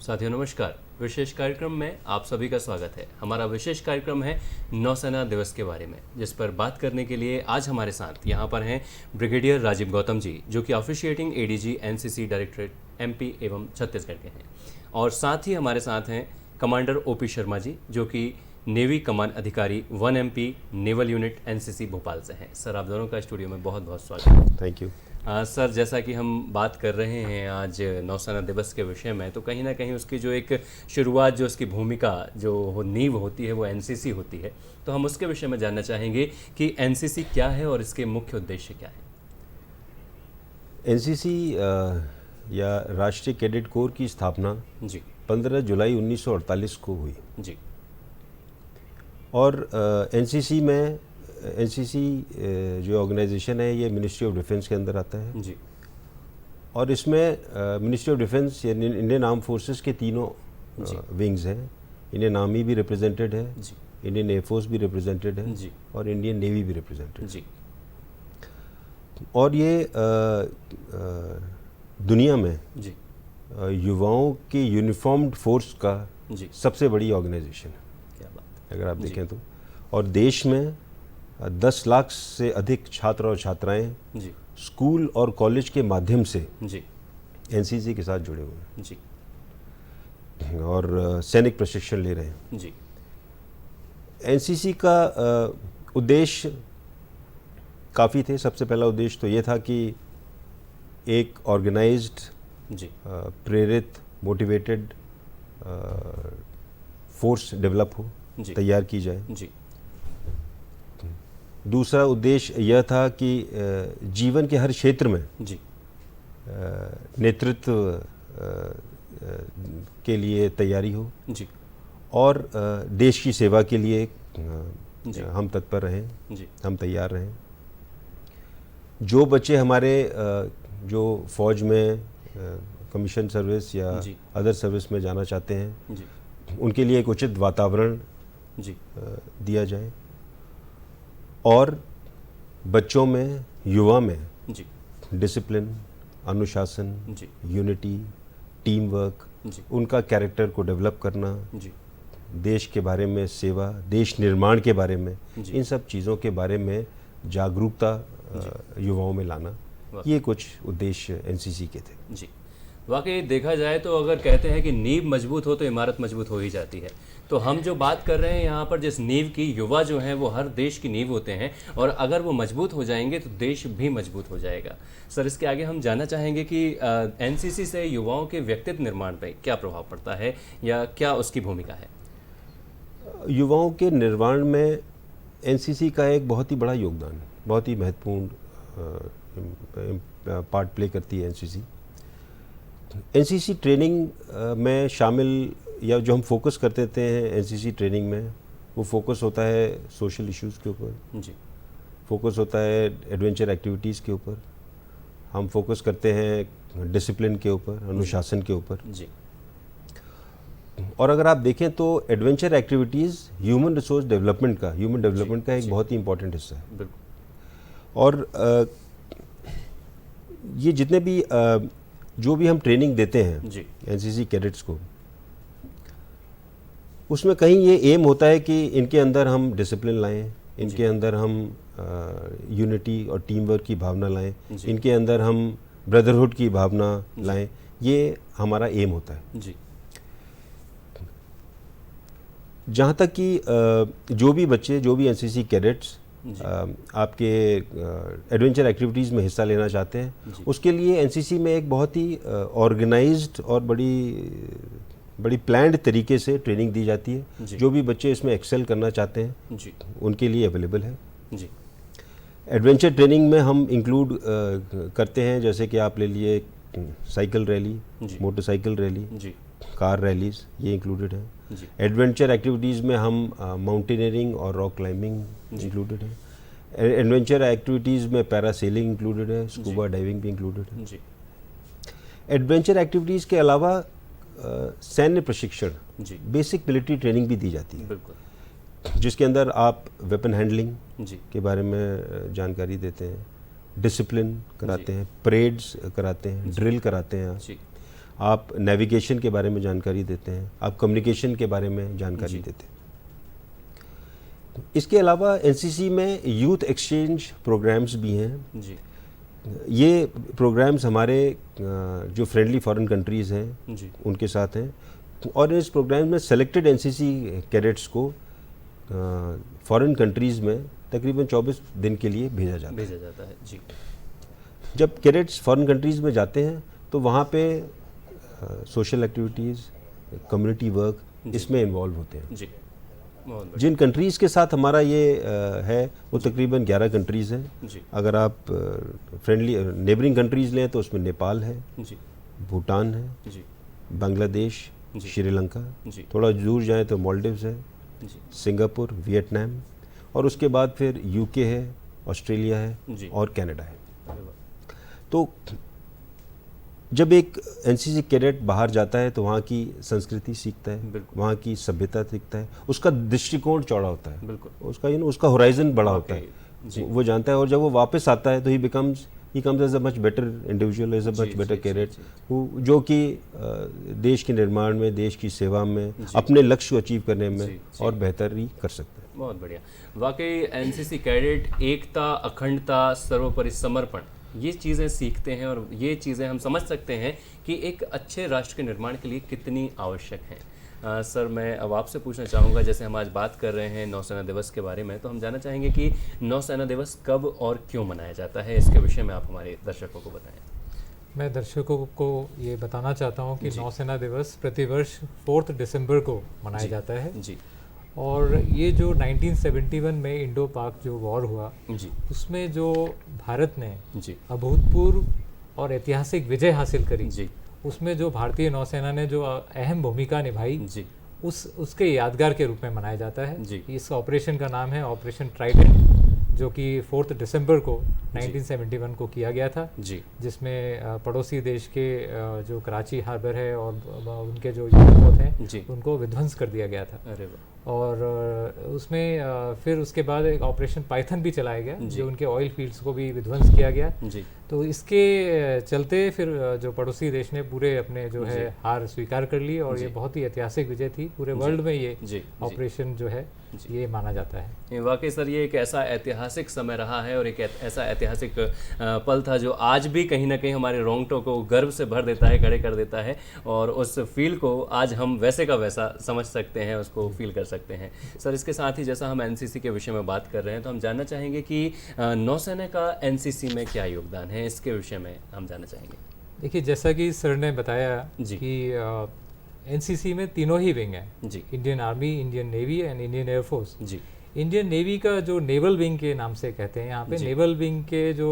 साथियों नमस्कार। विशेष कार्यक्रम में आप सभी का स्वागत है। हमारा विशेष कार्यक्रम है नौसेना दिवस के बारे में, जिस पर बात करने के लिए आज हमारे साथ यहाँ पर हैं ब्रिगेडियर राजीव गौतम जी, जो कि officiating ADG NCC directorate MP एवं छत्तीसगढ़ के हैं, और साथ ही हमारे साथ हैं कमांडर ओपी शर्मा जी, जो कि नेवी कमान अधिकारी 1 MP naval unit NCC Bhopal से हैं। सर, आप दोनों का स्टूडियो में बहुत बहुत स्वागत है। Thank you. सर, जैसा कि हम बात कर रहे हैं आज नौसेना दिवस के विषय में, तो कहीं ना कहीं उसकी जो एक शुरुआत, जो उसकी भूमिका, जो नींव होती है, वो एनसीसी होती है। तो हम उसके विषय में जानना चाहेंगे कि एनसीसी क्या है और इसके मुख्य उद्देश्य क्या है। एनसीसी या राष्ट्रीय कैडेट कोर की स्थापना जी 15 जुलाई 1948 को हुई। जी और एनसीसी जो ऑर्गेनाइजेशन है, ये मिनिस्ट्री ऑफ डिफेंस के अंदर आता है। जी और इसमें मिनिस्ट्री ऑफ डिफेंस यानी इंडियन आर्म फोर्सेस के तीनों विंग्स हैं। इंडियन आर्मी भी रिप्रेजेंटेड है, जी इंडियन एयरफोर्स भी रिप्रेजेंटेड है, जी और इंडियन नेवी भी रिप्रेजेंटेड है। जी और ये दुनिया में जी युवाओं के यूनिफॉर्म्ड फोर्स का जी सबसे बड़ी ऑर्गेनाइजेशन है, क्या बात अगर आप देखें तो। और देश में 10 लाख से अधिक छात्र और छात्राएं है। जी स्कूल और कॉलेज के माध्यम से जी एनसीसी के साथ जुड़े हुए जी हैं और सैनिक प्रशिक्षण ले रहे हैं। जी एनसीसी का उद्देश्य काफ़ी थे। सबसे पहला उद्देश्य तो ये था कि एक ऑर्गेनाइज्ड, जी प्रेरित, मोटिवेटेड फोर्स डेवलप हो, जी तैयार की जाए। जी दूसरा उद्देश्य यह था कि जीवन के हर क्षेत्र में जी नेतृत्व के लिए तैयारी हो, जी और देश की सेवा के लिए जी हम तत्पर रहें, जी हम तैयार रहें। जो बच्चे हमारे जो फौज में कमीशन सर्विस या जी अदर सर्विस में जाना चाहते हैं, जी उनके लिए एक उचित वातावरण जी दिया जाए, और बच्चों में, युवा में जी डिसिप्लिन, अनुशासन, जी यूनिटी, टीम वर्क, जी उनका कैरेक्टर को डेवलप करना, जी देश के बारे में सेवा, देश निर्माण के बारे में, जी। इन सब चीज़ों के बारे में जागरूकता युवाओं में लाना, ये कुछ उद्देश्य एनसीसी के थे। जी, वाकई देखा जाए तो अगर कहते हैं कि नींव मजबूत हो तो इमारत मजबूत हो ही जाती है। तो हम जो बात कर रहे हैं यहाँ पर जिस नींव की, युवा जो हैं वो हर देश की नींव होते हैं, और अगर वो मजबूत हो जाएंगे तो देश भी मजबूत हो जाएगा। सर, इसके आगे हम जानना चाहेंगे कि एनसीसी से युवाओं के व्यक्तित्व निर्माण पर क्या प्रभाव पड़ता है या क्या उसकी भूमिका है। युवाओं के निर्माण में एनसीसी का एक बहुत ही बड़ा योगदान, बहुत ही महत्वपूर्ण पार्ट प्ले करती है एनसीसी। एनसीसी ट्रेनिंग में शामिल, या जो हम फोकस करते थे एनसीसी ट्रेनिंग में, वो फोकस होता है सोशल इश्यूज़ के ऊपर, जी फोकस होता है एडवेंचर एक्टिविटीज़ के ऊपर, हम फोकस करते हैं डिसिप्लिन के ऊपर, अनुशासन के ऊपर। जी और अगर आप देखें तो adventure activities human resource development का, ह्यूमन डेवलपमेंट का एक बहुत ही इंपॉर्टेंट हिस्सा है। बिल्कुल। और ये जितने भी जो भी हम ट्रेनिंग देते हैं जी एनसीसी कैडेट्स को, उसमें कहीं ये एम होता है कि इनके अंदर हम डिसिप्लिन लाएं, इनके अंदर हम यूनिटी और टीम वर्क की भावना लाएं, इनके अंदर हम ब्रदरहुड की भावना लाएं। ये हमारा एम होता है। जी जहाँ तक कि जो भी बच्चे, जो भी एनसीसी कैडेट्स आपके एडवेंचर एक्टिविटीज़ में हिस्सा लेना चाहते हैं, उसके लिए एनसीसी में एक बहुत ही ऑर्गेनाइज्ड और बड़ी प्लान्ड तरीके से ट्रेनिंग दी जाती है। जो भी बच्चे इसमें एक्सेल करना चाहते हैं जी उनके लिए अवेलेबल है। जी एडवेंचर ट्रेनिंग में हम इंक्लूड करते हैं, जैसे कि आप ले लिए साइकिल रैली, मोटरसाइकिल रैली, जी कार रैलीज, ये इंक्लूडेड है। जी एडवेंचर एक्टिविटीज़ में हम माउंटेनियरिंग और रॉक क्लाइंबिंग इंक्लूडेड है। एडवेंचर एक्टिविटीज़ में पैरासेलिंग इंक्लूडेड है, स्कूबा डाइविंग भी इंक्लूडेड है। जी एडवेंचर एक्टिविटीज़ के अलावा सैन्य प्रशिक्षण, जी बेसिक मिलिट्री ट्रेनिंग भी दी जाती है, बिल्कुल। जिसके अंदर आप वेपन हैंडलिंग जी के बारे में जानकारी देते हैं, डिसिप्लिन कराते हैं, परेड्स कराते हैं, ड्रिल कराते हैं। जी आप नेविगेशन के बारे में जानकारी देते हैं, आप कम्युनिकेशन के बारे में जानकारी देते हैं। इसके अलावा एनसीसी में यूथ एक्सचेंज प्रोग्राम्स भी हैं जी। ये प्रोग्राम्स हमारे जो फ्रेंडली फॉरेन कंट्रीज़ हैं जी। उनके साथ हैं, और इस प्रोग्राम में सेलेक्टेड एनसीसी कैडेट्स को फॉरेन कंट्रीज़ में तकरीबन 24 दिन के लिए भेजा जाता है। जी। जब कैडेट्स फॉरेन कंट्रीज़ में जाते हैं तो वहाँ पे सोशल एक्टिविटीज़, कम्युनिटी वर्क इसमें इन्वॉल्व होते हैं। जी। जिन कंट्रीज़ के साथ हमारा ये है वो तकरीबन 11 कंट्रीज़ हैं। जी। अगर आप फ्रेंडली नेबरिंग कंट्रीज़ लें तो उसमें नेपाल है, जी। भूटान है, जी। बांग्लादेश, जी। श्रीलंका, जी। थोड़ा दूर जाएं तो मालदीव्स है, जी। सिंगापुर, वियतनाम, और उसके बाद फिर यूके है, ऑस्ट्रेलिया है जी। और कनाडा है। अरे वाह। तो जब एक एनसीसी कैडेट बाहर जाता है तो वहाँ की संस्कृति सीखता है, बिल्कुल। वहाँ की सभ्यता सीखता है, उसका दृष्टिकोण चौड़ा होता है, बिल्कुल। उसका होराइजन बड़ा होता जी। है, वो जानता है, और जब वो वापस आता है तो he comes as a much better individual, as a much better cadet, जो कि देश के निर्माण में, देश की सेवा में, अपने लक्ष्य को अचीव करने में और बेहतरी कर सकता है। बहुत बढ़िया। वाकई एनसीसी कैडेट एकता, अखंडता, सर्वोपरि समर्पण, ये चीज़ें सीखते हैं, और ये चीज़ें हम समझ सकते हैं कि एक अच्छे राष्ट्र के निर्माण के लिए कितनी आवश्यक हैं। सर, मैं अब आपसे पूछना चाहूँगा, जैसे हम आज बात कर रहे हैं नौसेना दिवस के बारे में, तो हम जानना चाहेंगे कि नौसेना दिवस कब और क्यों मनाया जाता है। इसके विषय में आप हमारे दर्शकों को बताएं। मैं दर्शकों को ये बताना चाहता हूँ कि नौसेना दिवस प्रतिवर्ष 4 दिसंबर को मनाया जाता है। जी। और ये जो 1971 में इंडो पाक जो वॉर हुआ, जी। उसमें जो भारत ने जी। अभूतपूर्व और ऐतिहासिक विजय हासिल करी, जी। उसमें जो भारतीय नौसेना ने जो अहम भूमिका निभाई, जी। उसके यादगार के रूप में मनाया जाता है। जी। इस ऑपरेशन का नाम है ऑपरेशन ट्राइडेंट, जो कि 4 दिसंबर को 1971 को किया गया था। जी। जिसमें पड़ोसी देश के जो कराची हार्बर है और उनके जो युद्धपोत हैं उनको विध्वंस कर दिया गया था। अरे वाह। और उसमें फिर उसके बाद एक ऑपरेशन पाइथन भी चलाया गया, जो उनके ऑयल फील्ड्स को भी विध्वंस किया गया। जी। तो इसके चलते फिर जो पड़ोसी देश ने पूरे अपने जो है हार स्वीकार कर ली, और ये बहुत ही ऐतिहासिक विजय थी। पूरे वर्ल्ड में ये ऑपरेशन जो है ये माना जाता है। वाकई सर, ये एक ऐसा ऐतिहासिक समय रहा है और एक ऐसा ऐतिहासिक पल था जो आज भी कहीं ना कहीं हमारे रोंगटों को गर्व से भर देता है, खड़े कर देता है, और उस फील को आज हम वैसे का वैसा समझ सकते हैं, उसको फील कर सकते हैं। सर, इसके साथ ही जैसा हम एनसीसी के विषय में बात कर रहे हैं, तो हम जानना चाहेंगे कि नौसेना का एनसीसी में क्या योगदान है, इसके विषय में हम जानना चाहेंगे। देखिए, जैसा कि सर ने बताया कि एनसीसी में तीनों ही विंग हैं जी। Indian army, Indian navy and Indian air force. जी। इंडियन नेवी का जो नेवल विंग के नाम से कहते हैं यहाँ पे, नेवल विंग के जो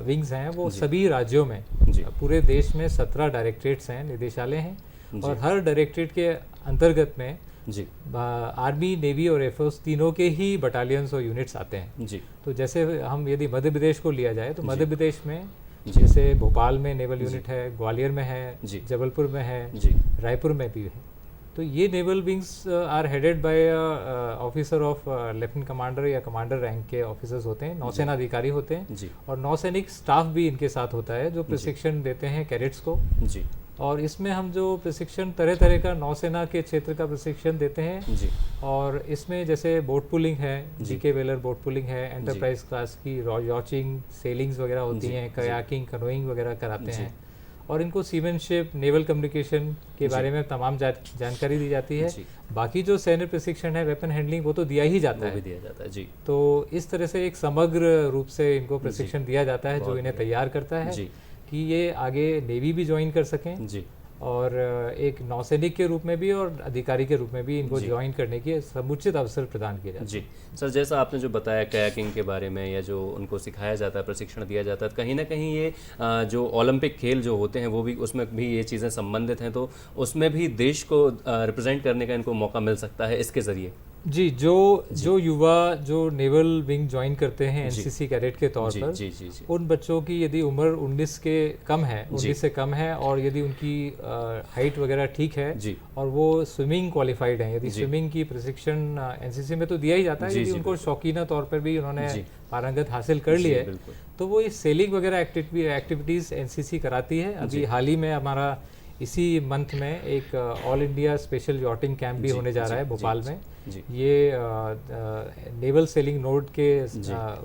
विंग्स हैं वो सभी राज्यों में, पूरे देश में 17 डायरेक्टरेट्स हैं, निदेशालय हैं, और हर डायरेक्टरेट के अंतर्गत में जी आर्मी, नेवी और एयरफोर्स तीनों के ही बटालियंस और यूनिट्स आते हैं। जी। तो जैसे हम यदि मध्य प्रदेश को लिया जाए तो मध्य प्रदेश में जैसे भोपाल में नेवल यूनिट है, ग्वालियर में है, जबलपुर में है, रायपुर में भी है। तो ये naval wings are headed by officer of lieutenant commander या कमांडर रैंक के ऑफिसर्स होते हैं, नौसेना अधिकारी होते हैं, और नौसैनिक स्टाफ भी इनके साथ होता है जो प्रशिक्षण देते हैं कैडेट्स को। जी। और इसमें हम जो प्रशिक्षण तरह तरह का नौसेना के क्षेत्र का प्रशिक्षण देते हैं जी। और इसमें जैसे बोट पुलिंग है, जीके वेलर बोट पुलिंग है, एंटरप्राइज क्लास की यॉचिंग, सेलिंग्स वगैरह होती हैं, कयाकिंग, कनोइंग वगैरह कराते हैं, और इनको सीमेनशिप, नेवल कम्युनिकेशन के बारे में तमाम जानकारी दी जाती है। बाकी जो सैन्य प्रशिक्षण है, वेपन हैंडलिंग, वो तो दिया ही जाता है। दिया जाता है जी। तो इस तरह से एक समग्र रूप से इनको प्रशिक्षण दिया जाता है, जो इन्हें तैयार करता है कि ये आगे नेवी भी ज्वाइन कर सकें जी, और एक नौसैनिक के रूप में भी और अधिकारी के रूप में भी इनको ज्वाइन करने की समुचित अवसर प्रदान किया जाता है। जी सर, जैसा आपने जो बताया कयाकिंग के बारे में, या जो उनको सिखाया जाता है, प्रशिक्षण दिया जाता है, कहीं ना कहीं ये जो ओलंपिक खेल जो होते हैं वो भी, उसमें भी ये चीज़ें संबंधित हैं, तो उसमें भी देश को रिप्रेजेंट करने का इनको मौका मिल सकता है इसके ज़रिए। जी, जो युवा जो नेवल विंग ज्वाइन करते हैं एनसीसी कैडेट के तौर पर, जी, उन बच्चों की यदि उम्र 19 के कम है, 19 से कम है, और यदि उनकी हाइट वगैरह ठीक है और वो स्विमिंग क्वालिफाइड हैं, यदि स्विमिंग की प्रशिक्षण एनसीसी में तो दिया ही जाता है, यदि उनको शौकीना तौर पर भी उन्होंने पारंगत हासिल कर ली है, तो वो इस सेलिंग वगैरह एक्टिविटीज़ एनसीसी कराती है। अभी हाल ही में हमारा इसी मंथ में एक all India special yachting camp भी होने जा रहा है भोपाल में। ये नेवल सेलिंग नोड के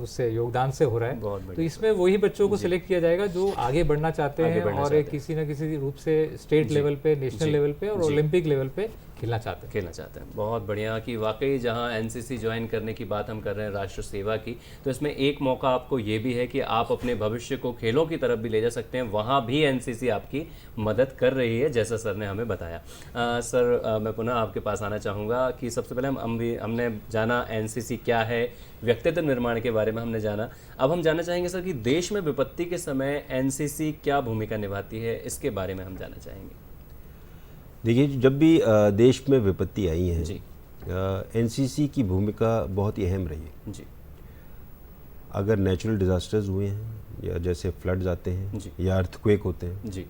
उससे योगदान से हो रहा है। तो इसमें वही बच्चों को सिलेक्ट किया जाएगा जो आगे बढ़ना चाहते हैं और किसी न किसी रूप से स्टेट लेवल पे, नेशनल लेवल पे और ओलंपिक लेवल पे खेलना चाहते हैं। बहुत बढ़िया कि वाकई जहां एनसीसी ज्वाइन करने की बात हम कर रहे हैं राष्ट्र सेवा की, तो इसमें एक मौका आपको ये भी है कि आप अपने भविष्य को खेलों की तरफ भी ले जा सकते हैं। वहां भी एनसीसी आपकी मदद कर रही है, जैसा सर ने हमें बताया। सर मैं पुनः आपके पास आना चाहूँगा कि सबसे पहले हमने जाना एनसीसी क्या है, व्यक्तित्व निर्माण के बारे में हमने जाना। अब हम जानना चाहेंगे सर कि देश में विपत्ति के समय एनसीसी क्या भूमिका निभाती है, इसके बारे में हम जानना चाहेंगे। देखिए, जब भी देश में विपत्ति आई है, एनसीसी की भूमिका बहुत ही अहम रही है जी। अगर नेचुरल डिज़ास्टर्स हुए हैं या जैसे फ्लड्स आते हैं या अर्थक्वेक होते हैं जी।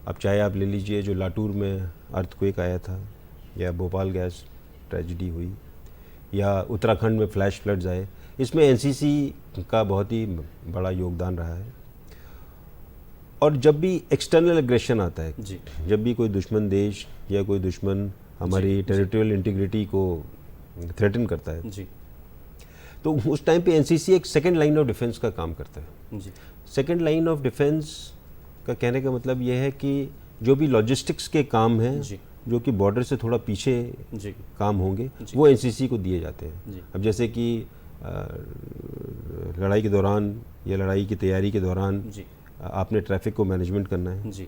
अब चाहे आप ले लीजिए जो लातूर में अर्थक्वेक आया था, या भोपाल गैस ट्रेजिडी हुई, या उत्तराखंड में फ्लैश फ्लड्स आए, इसमें एनसीसी का बहुत ही बड़ा योगदान रहा है। और जब भी एक्सटर्नल एग्रेशन आता है जी, जब भी कोई दुश्मन देश या कोई दुश्मन हमारी टेरिटोरियल इंटीग्रिटी को थ्रेटन करता है जी, तो उस टाइम पे एनसीसी एक सेकंड लाइन ऑफ डिफेंस का काम करता है जी। सेकंड लाइन ऑफ डिफेंस का कहने का मतलब यह है कि जो भी लॉजिस्टिक्स के काम हैं जो कि बॉर्डर से थोड़ा पीछे जी काम होंगे, वो एनसीसी को दिए जाते हैं। अब जैसे कि लड़ाई के दौरान या लड़ाई की तैयारी के दौरान आपने ट्रैफिक को मैनेजमेंट करना है जी,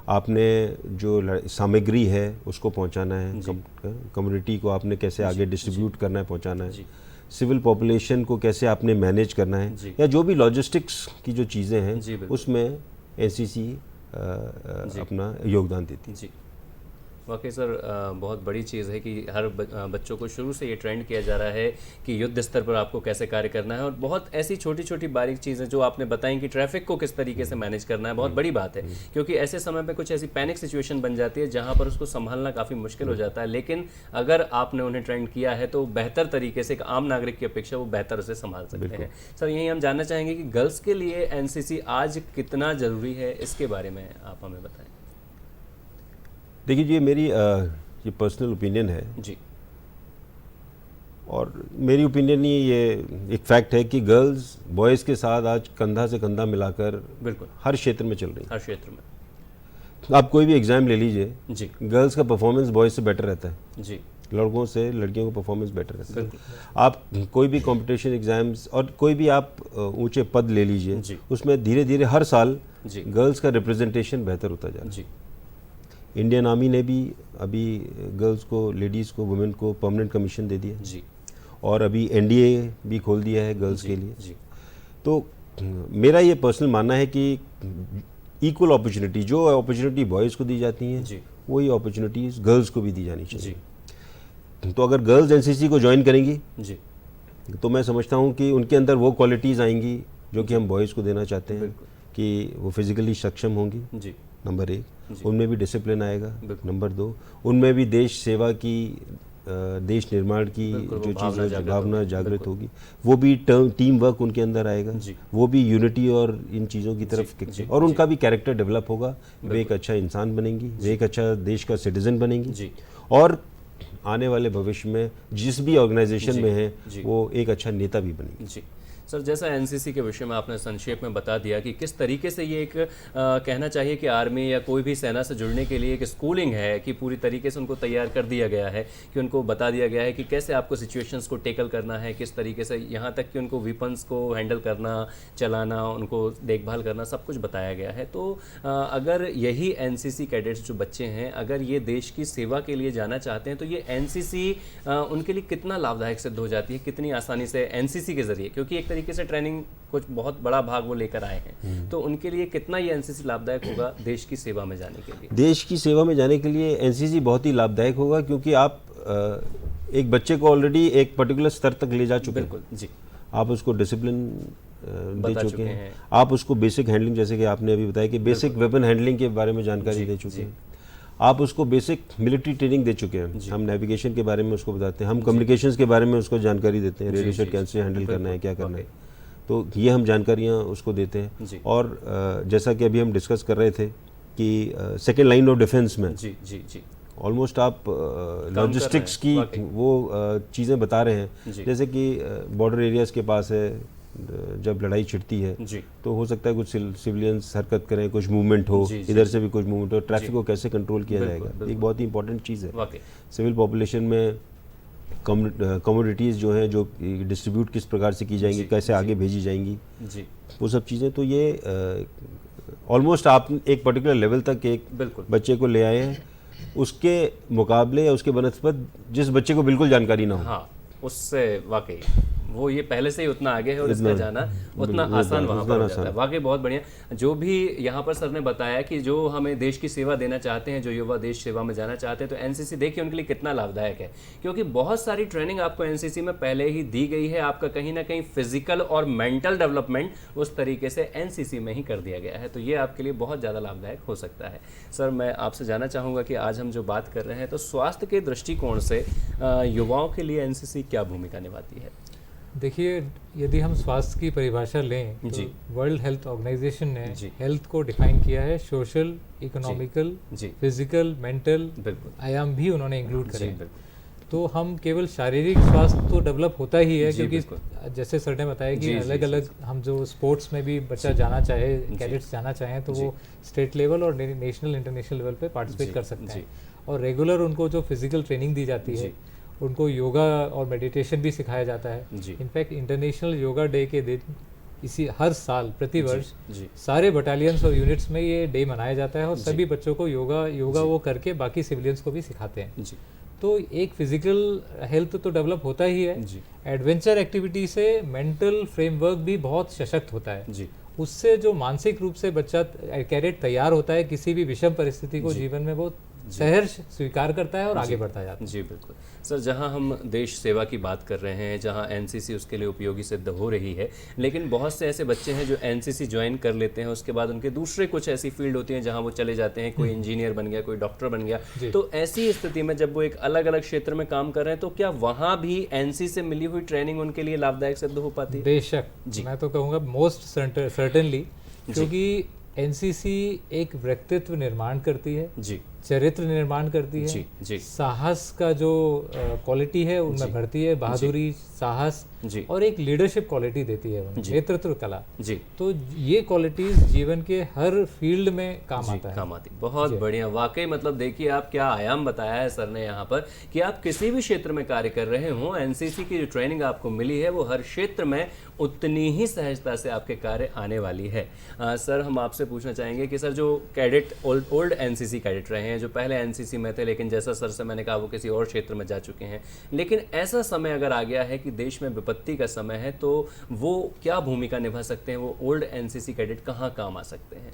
आपने जो सामग्री है उसको पहुंचाना है, कम्युनिटी को आपने कैसे आगे डिस्ट्रीब्यूट करना है, पहुंचाना है, सिविल पॉपुलेशन को कैसे आपने मैनेज करना है, या जो भी लॉजिस्टिक्स की जो चीज़ें हैं उसमें एनसीसी अपना योगदान देती है। वाकई सर बहुत बड़ी चीज़ है कि हर बच्चों को शुरू से ये ट्रेंड किया जा रहा है कि युद्ध स्तर पर आपको कैसे कार्य करना है, और बहुत ऐसी छोटी छोटी बारीक चीज़ें जो आपने बताई कि ट्रैफिक को किस तरीके से मैनेज करना है, बहुत बड़ी बात है। क्योंकि ऐसे समय पे कुछ ऐसी पैनिक सिचुएशन बन जाती है जहाँ पर उसको संभालना काफ़ी मुश्किल हो जाता है, लेकिन अगर आपने उन्हें ट्रेंड किया है तो बेहतर तरीके से एक आम नागरिक की अपेक्षा वो बेहतर उसे संभाल सकते हैं। सर यही हम जानना चाहेंगे कि गर्ल्स के लिए एनसीसी आज कितना ज़रूरी है, इसके बारे में आप हमें बताएं। देखिए जी, मेरी ये पर्सनल ओपिनियन है जी, और मेरी ओपिनियन ये एक फैक्ट है कि गर्ल्स बॉयज़ के साथ आज कंधा से कंधा मिलाकर बिल्कुल हर क्षेत्र में चल रही है। हर क्षेत्र में आप कोई भी एग्ज़ाम ले लीजिए जी, गर्ल्स का परफॉर्मेंस बॉयज़ से बेटर रहता है जी, लड़कों से लड़कियों का परफॉर्मेंस बेटर रहता है। आप कोई भी कंपटीशन एग्ज़ाम्स और कोई भी आप ऊंचे पद ले लीजिए, उसमें धीरे धीरे हर साल गर्ल्स का रिप्रेजेंटेशन बेहतर होता जा रहा है। इंडियन आर्मी ने भी अभी गर्ल्स को, लेडीज़ को, वुमेन को परमानेंट कमीशन दे दिया जी, और अभी एनडीए भी खोल दिया है गर्ल्स के लिए जी। तो मेरा ये पर्सनल मानना है कि इक्वल अपॉर्चुनिटी, जो अपॉर्चुनिटी बॉयज़ को दी जाती हैं वही अपॉर्चुनिटीज़ गर्ल्स को भी दी जानी चाहिए। तो अगर गर्ल्स एनसीसी को ज्वाइन करेंगी जी, तो मैं समझता हूँ कि उनके अंदर वो क्वालिटीज़ आएंगी जो कि हम बॉयज़ को देना चाहते हैं, कि वो फिज़िकली सक्षम होंगी जी, नंबर 1, उनमें भी डिसिप्लिन आएगा, नंबर 2, उनमें भी देश सेवा की, देश निर्माण की जो चीज़ें भावना जागृत होगी, वो भी टीम वर्क उनके अंदर आएगा, वो भी यूनिटी और इन चीज़ों की तरफ, और उनका भी कैरेक्टर डेवलप होगा, वे एक अच्छा इंसान बनेंगी, वे एक अच्छा देश का सिटीजन बनेंगी, और आने वाले भविष्य में जिस भी ऑर्गेनाइजेशन में है वो एक अच्छा नेता भी बनेगी। सर जैसा एनसीसी के विषय में आपने संक्षेप में बता दिया कि किस तरीके से ये एक कहना चाहिए कि आर्मी या कोई भी सेना से जुड़ने के लिए एक स्कूलिंग है कि पूरी तरीके से उनको तैयार कर दिया गया है, कि उनको बता दिया गया है कि कैसे आपको सिचुएशंस को टेकल करना है, किस तरीके से, यहाँ तक कि उनको वेपन्स को हैंडल करना, चलाना, उनको देखभाल करना, सब कुछ बताया गया है। तो अगर यही एनसीसी कैडेट्स जो बच्चे हैं अगर ये देश की सेवा के लिए जाना चाहते हैं तो ये एनसीसी उनके लिए कितना लाभदायक सिद्ध हो जाती है, कितनी आसानी से एनसीसी के जरिए, क्योंकि एक तरीके से ट्रेनिंग कुछ बहुत बड़ा भाग वो लेकर आए हैं, तो उनके लिए कितना ये एनसीसी लाभदायक होगा देश की सेवा में जाने के लिए? देश की सेवा में जाने के लिए एनसीसी बहुत ही लाभदायक होगा, क्योंकि आप एक बच्चे को ऑलरेडी एक पर्टिकुलर स्तर तक ले जा चुके हैं। बिल्कुल जी, आप उसको डिसिप्लिन दे चुके हैं, आप उसको बेसिक हैंडलिंग, जैसे कि आपने अभी बताया कि बेसिक वेपन हैंडलिंग के बारे में जानकारी दे चुके हैं, आप उसको बेसिक मिलिट्री ट्रेनिंग दे चुके हैं, हम नेविगेशन के बारे में उसको बताते हैं, हम कम्युनिकेशंस के बारे में उसको जानकारी देते हैं, रेडियो सेट कैसे हैंडल करना है, क्या करना है, तो ये हम जानकारियाँ उसको देते हैं। और जैसा कि अभी हम डिस्कस कर रहे थे कि सेकेंड लाइन ऑफ डिफेंस में जी जी जी ऑलमोस्ट आप लॉजिस्टिक्स की वो चीज़ें बता रहे हैं, जैसे कि बॉर्डर एरियाज़ के पास है, जब लड़ाई छिड़ती है तो हो सकता है कुछ सिविलियंस हरकत करें, कुछ मूवमेंट हो, इधर से भी कुछ मूवमेंट हो, ट्रैफिक को कैसे कंट्रोल किया जाएगा, एक बहुत ही इंपॉर्टेंट चीज़ है। सिविल पॉपुलेशन में कमोडिटीज़ जो हैं जो डिस्ट्रीब्यूट किस प्रकार से की जाएंगी, कैसे आगे भेजी जाएंगी, वो सब चीज़ें, तो ये ऑलमोस्ट आप एक पर्टिकुलर लेवल तक एक बच्चे को ले आए हैं, उसके मुकाबले या उसके बनस्पत जिस बच्चे को बिल्कुल जानकारी ना हो, हाँ, उससे वाकई वो ये पहले से ही उतना आगे है और इसका जाना उतना आसान वहाँ पर हो जाता है। वाकई बहुत बढ़िया। जो भी यहाँ पर सर ने बताया कि जो हमें देश की सेवा देना चाहते हैं, जो युवा देश सेवा में जाना चाहते हैं, तो एनसीसी देखिए उनके लिए कितना लाभदायक है, क्योंकि बहुत सारी ट्रेनिंग आपको एनसीसी में पहले ही दी गई है। आपका कहीं ना कहीं फिजिकल और मेंटल डेवलपमेंट उस तरीके से एनसीसी में ही कर दिया गया है, तो ये आपके लिए बहुत ज़्यादा लाभदायक हो सकता है। सर मैं आपसे जानना चाहूँगा कि आज हम जो बात कर रहे हैं, तो स्वास्थ्य के दृष्टिकोण से युवाओं के लिए एनसीसी क्या भूमिका निभाती है? देखिए, यदि हम स्वास्थ्य की परिभाषा लें तो वर्ल्ड हेल्थ ऑर्गेनाइजेशन ने हेल्थ को डिफाइन किया है सोशल, इकोनॉमिकल, फिजिकल, मेंटल आयाम भी उन्होंने इंक्लूड करे। तो हम केवल शारीरिक स्वास्थ्य तो डेवलप होता ही है, क्योंकि जैसे सर ने बताया कि अलग अलग हम जो स्पोर्ट्स में भी बच्चा जाना चाहे, कैडेट्स जाना चाहें, तो वो स्टेट लेवल और नेशनल इंटरनेशनल लेवल पे पार्टिसिपेट कर सकते हैं। और रेगुलर उनको जो फिजिकल ट्रेनिंग दी जाती है, उनको योगा और मेडिटेशन भी सिखाया जाता है। इनफैक्ट इंटरनेशनल योगा डे के दिन इसी हर साल प्रति वर्ष सारे बटालियंस और यूनिट्स में ये डे मनाया जाता है, और सभी बच्चों को योगा वो करके बाकी सिविलियंस को भी सिखाते हैं। तो एक फिजिकल हेल्थ तो डेवलप होता ही है, एडवेंचर एक्टिविटी से मेंटल फ्रेमवर्क भी बहुत सशक्त होता है। उससे जो मानसिक रूप से बच्चा कैडेट तैयार होता है, किसी भी विषम परिस्थिति को जीवन में वो सहर्ष स्वीकार करता है और आगे बढ़ता जाता है। जी बिल्कुल सर, जहां हम देश सेवा की बात कर रहे हैं, जहां एनसीसी उसके लिए उपयोगी सिद्ध हो रही है, लेकिन बहुत से ऐसे बच्चे हैं जो एनसीसी ज्वाइन कर लेते हैं, उसके बाद उनके दूसरे कुछ ऐसी फील्ड होती हैं जहां वो चले जाते हैं, कोई इंजीनियर बन गया, कोई डॉक्टर बन गया। तो ऐसी स्थिति में जब वो एक अलग अलग क्षेत्र में काम कर रहे हैं, तो क्या वहाँ भी एनसीसी से मिली हुई ट्रेनिंग उनके लिए लाभदायक सिद्ध हो पाती है? बेशक, मैं तो कहूँगा मोस्ट सर्टेनली, क्योंकि एनसीसी एक व्यक्तित्व निर्माण करती है, चरित्र निर्माण करती है, साहस का जो क्वालिटी है उनमें भरती है, बहादुरी, साहस और एक लीडरशिप क्वालिटी देती है उन्हें, नेतृत्व कला। तो ये क्वालिटीज जीवन के हर फील्ड में काम आता है, काम आती। बहुत बढ़िया, वाकई मतलब देखिए आप क्या आयाम बताया है सर ने यहाँ पर, कि आप किसी भी क्षेत्र में कार्य कर रहे हो, एनसीसी की जो ट्रेनिंग आपको मिली है वो हर क्षेत्र में उतनी ही सहजता से आपके कार्य आने वाली है। सर हम आपसे पूछना चाहेंगे कि सर जो कैडेट ओल्ड एनसीसी कैडेट रहे हैं, जो पहले एनसीसी में थे, लेकिन जैसा सर से मैंने कहा वो किसी और क्षेत्र में जा चुके हैं, लेकिन ऐसा समय अगर आ गया है कि देश में विपत्ति का समय है, तो वो क्या भूमिका निभा सकते हैं? वो ओल्ड एनसीसी कैडेट कहाँ काम आ सकते हैं?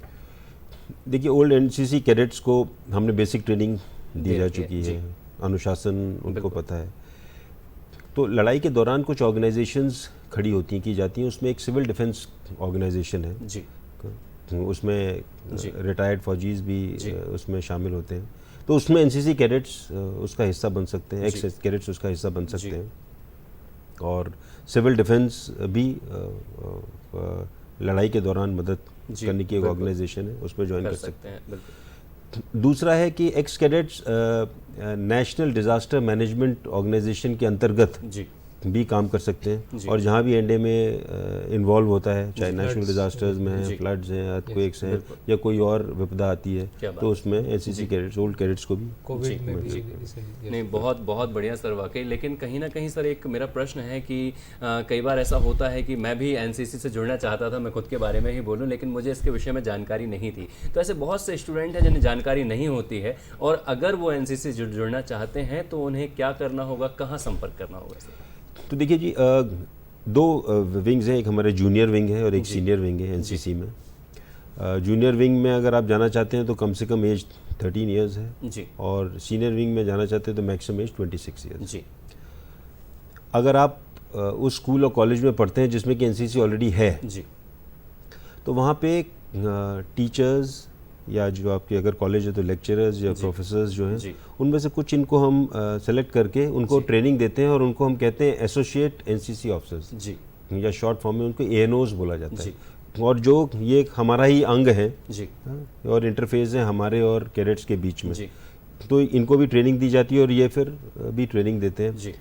देखिए, ओल्ड एनसीसी कैडेट्स को हमने बेसिक ट्रेनिंग दी जा चुकी है, अनुशासन उनको पता है। तो लड़ाई के दौरान कुछ ऑर्गेनाइजेशंस खड़ी होती हैं, की जाती हैं, उसमें एक सिविल डिफेंस ऑर्गेनाइजेशन है जी, उसमें रिटायर्ड फौजीज भी उसमें शामिल होते हैं। तो उसमें एनसीसी कैडेट्स उसका हिस्सा बन सकते हैं, एक्स कैडेट्स उसका हिस्सा बन सकते हैं, और सिविल डिफेंस भी लड़ाई के दौरान मदद करने की एक ऑर्गेनाइजेशन है, उसमें ज्वाइन कर सकते हैं। दूसरा है कि ex cadets national disaster management organisation के अंतर्गत भी काम कर सकते हैं, और जहाँ भी एनडीए में इन्वॉल्व होता है, चाहे नेशनल डिजास्टर्स में हैं, फ्लड्स हैं, अर्थक्वेक्स हैं, या कोई और विपदा आती है, तो उसमें एनसीसी कैडेट्स, ओल्ड कैडेट्स को भी कोविड में भी नहीं, बहुत बहुत बढ़िया सर वाकई। लेकिन कहीं ना कहीं सर एक मेरा प्रश्न है कि कई बार ऐसा होता है कि मैं भी एनसीसी से जुड़ना चाहता था, मैं खुद के बारे में ही बोलूँ, लेकिन मुझे इसके विषय में जानकारी नहीं थी। तो ऐसे बहुत से स्टूडेंट हैं जिन्हें जानकारी नहीं होती है, और अगर वो एनसीसी से जुड़ना चाहते हैं तो उन्हें क्या करना होगा, कहाँ संपर्क करना होगा सर? तो देखिए जी, दो विंग्स हैं, एक हमारे जूनियर विंग है और एक सीनियर विंग है एनसीसी में। जूनियर विंग में अगर आप जाना चाहते हैं तो कम से कम एज 13 इयर्स है जी, और सीनियर विंग में जाना चाहते हैं तो मैक्सिमम एज 26 इयर्स जी। अगर आप उस स्कूल और कॉलेज में पढ़ते हैं जिसमें कि एनसीसी ऑलरेडी है जी, तो वहाँ पे टीचर्स या जो आपके अगर कॉलेज है तो लेक्चरर्स या प्रोफेसर्स जो हैं, उनमें से कुछ इनको हम सेलेक्ट करके उनको ट्रेनिंग देते हैं, और उनको हम कहते हैं एसोसिएट एनसीसी ऑफिसर्स जी, या शॉर्ट फॉर्म में उनको एएनओज बोला जाता है, और जो ये एक हमारा ही अंग है जी, और इंटरफेस है हमारे और कैडेट्स के बीच में, जी, तो इनको भी ट्रेनिंग दी जाती है और ये फिर भी ट्रेनिंग देते हैं। जी,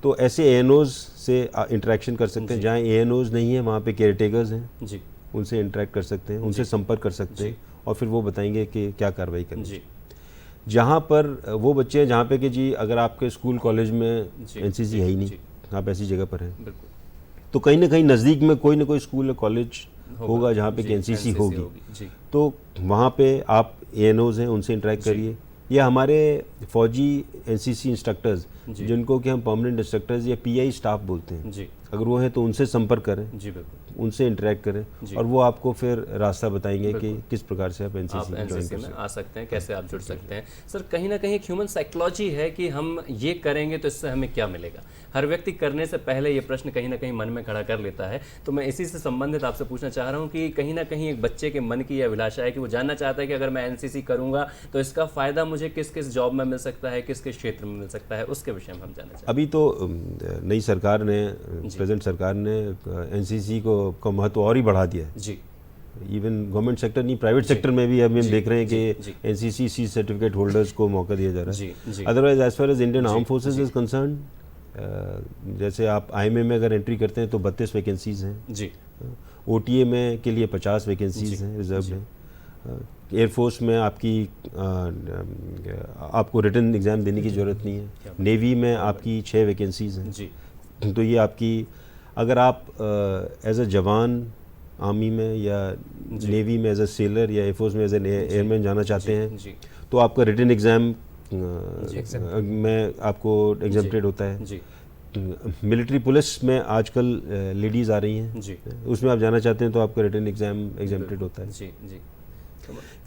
तो ऐसे एएनओज से इंटरेक्शन कर सकते हैं। जहाँ एएनओज नहीं है वहाँ पे केयरटेकर्स हैं, जी, उनसे इंटरेक्ट कर सकते हैं, उनसे संपर्क कर सकते हैं और फिर वो बताएंगे कि क्या कार्रवाई करनी है। जी, जहाँ पर वो बच्चे हैं जहाँ पे कि जी अगर आपके स्कूल कॉलेज में जी, एनसीसी है ही नहीं, जी, आप ऐसी जगह पर हैं, बिल्कुल तो कहीं ना कहीं नज़दीक में कोई ना कोई स्कूल या कॉलेज होगा जहाँ पे जी, कि एनसीसी NCC होगी। जी, तो वहाँ पे आप एएनओज हैं, उनसे इंटरेक्ट करिए, या हमारे फौजी एनसीसी इंस्ट्रक्टर्स जिनको कि हम परमानेंट इंस्ट्रक्टर्स या पीआई स्टाफ बोलते हैं, जी, अगर वो हैं तो उनसे संपर्क करें, जी, बिल्कुल उनसे इंटरेक्ट करें और वो आपको फिर रास्ता बताएंगे कि किस प्रकार से आप आप एनसीसी ज्वाइन कर एनसीसी में सकते आ सकते हैं, कैसे आप जुड़ सकते हैं। सर कहीं ना कहीं एक ह्यूमन साइकोलॉजी है कि हम ये करेंगे तो इससे हमें क्या मिलेगा। हर व्यक्ति करने से पहले ये प्रश्न कहीं ना कहीं मन में खड़ा कर लेता है। तो मैं इसी से संबंधित आपसे पूछना चाह रहा हूँ कि कहीं ना कहीं एक बच्चे के मन की यह अभिलाषा है कि वो जानना चाहता है कि अगर मैं एनसीसी करूँगा तो इसका फ़ायदा मुझे किस किस जॉब में मिल सकता है, किस किस क्षेत्र में मिल सकता है, उसके विषय में हम जानना चाहते अभी तो नई सरकार ने, प्रेजेंट सरकार ने एनसीसी को महत्व और ही बढ़ा दिया है। हैं। जी, इवन गवर्नमेंट सेक्टर नहीं, प्राइवेट सेक्टर में भी अभी हम देख रहे हैं कि जी, एनसीसी सी सर्टिफिकेट होल्डर्स को मौका दिया जा रहा जी, है। जी, otherwise as far as Indian arm forces is concerned, जैसे आप आईएमए में अगर एंट्री करते हैं तो 32 वैकेंसीज हैं, जी, ओटीए में के लिए 50 वैकेंसीज हैं रिजर्व हैं, एयरफोर्स में आपको रिटन एग्ज़ाम देने की ज़रूरत नहीं है, नेवी में आपकी 6 वैकेंसीज हैं। जी, तो ये आपकी, अगर आप एज अ जवान आर्मी में या नेवी में एज अ सेलर या एयरफोर्स में एज एन एयरमैन जाना चाहते हैं जी, तो आपका रिटन एग्ज़ाम में आपको एग्जाम्प्टेड होता है। जी, मिलिट्री पुलिस में आजकल लेडीज़ आ रही हैं, जी, उसमें आप जाना चाहते हैं तो आपका रिटन एग्ज़ाम एग्जाम्प्टेड होता है। जी, जी,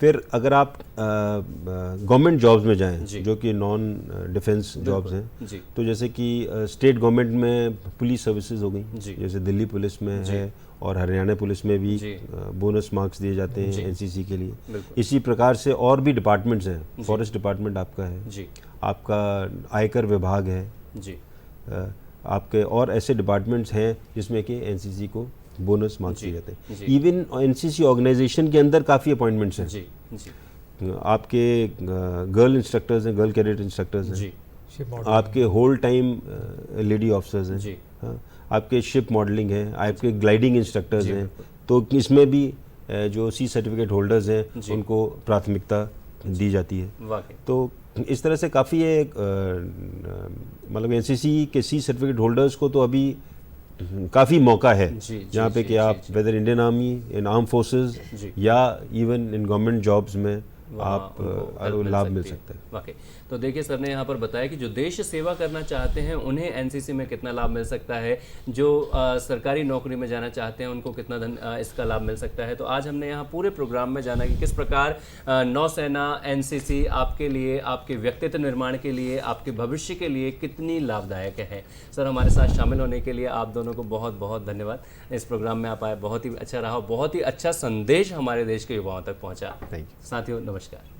फिर अगर आप गवर्नमेंट जॉब्स में जाएं जी। जो कि नॉन डिफेंस जॉब्स हैं, जी, तो जैसे कि स्टेट गवर्नमेंट में पुलिस सर्विसेज हो गई, जी। जैसे दिल्ली पुलिस में है और हरियाणा पुलिस में भी जी। बोनस मार्क्स दिए जाते जी। हैं एनसीसी के लिए। बिल्कुल। इसी प्रकार से और भी डिपार्टमेंट्स हैं, फॉरेस्ट डिपार्टमेंट आपका है, जी, आपका आयकर विभाग है, जी, आपके और ऐसे डिपार्टमेंट्स हैं जिसमें कि एनसीसी को बोनस मार्क्स दिए जाते हैं। जी। इवन एनसीसी ऑर्गेनाइजेशन के अंदर काफ़ी अपॉइंटमेंट्स हैं। जी, जी, आपके गर्ल इंस्ट्रक्टर्स हैं, गर्ल कैडेट इंस्ट्रक्टर्स हैं, जी, शिप मॉडल आपके होल टाइम लेडी ऑफिसर्स हैं, जी, हाँ, आपके शिप मॉडलिंग है, आपके ग्लाइडिंग इंस्ट्रक्टर्स जी, हैं। बिल्कुल। तो इसमें भी जो सी सर्टिफिकेट होल्डर्स हैं जी। उनको प्राथमिकता दी जाती है। वाकई, तो इस तरह से काफ़ी ये मतलब एनसीसी के सी सर्टिफिकेट होल्डर्स को तो अभी काफ़ी मौका है जी, जी, जहाँ पे जी, कि जी, आप जी। Whether Indian army, in arm forces जी। या इवन इन गवर्नमेंट जॉब्स में वहाँ आप उनको help लाभ मिल सकती सकता है। वाकई। तो देखिए सर ने यहाँ पर बताया कि जो देश सेवा करना चाहते हैं उन्हें एनसीसी में कितना लाभ मिल सकता है, जो सरकारी नौकरी में जाना चाहते हैं उनको कितना इसका लाभ मिल सकता है। तो आज हमने यहाँ पूरे प्रोग्राम में जाना कि किस प्रकार नौसेना एनसीसी आपके लिए, आपके व्यक्तित्व निर्माण के लिए, आपके भविष्य के लिए कितनी लाभदायक है। सर हमारे साथ शामिल होने के लिए आप दोनों को बहुत बहुत धन्यवाद। इस प्रोग्राम में आप आए, बहुत ही अच्छा रहा, बहुत ही अच्छा संदेश हमारे देश के युवाओं तक पहुँचा। Thank you. साथियों नमस्कार।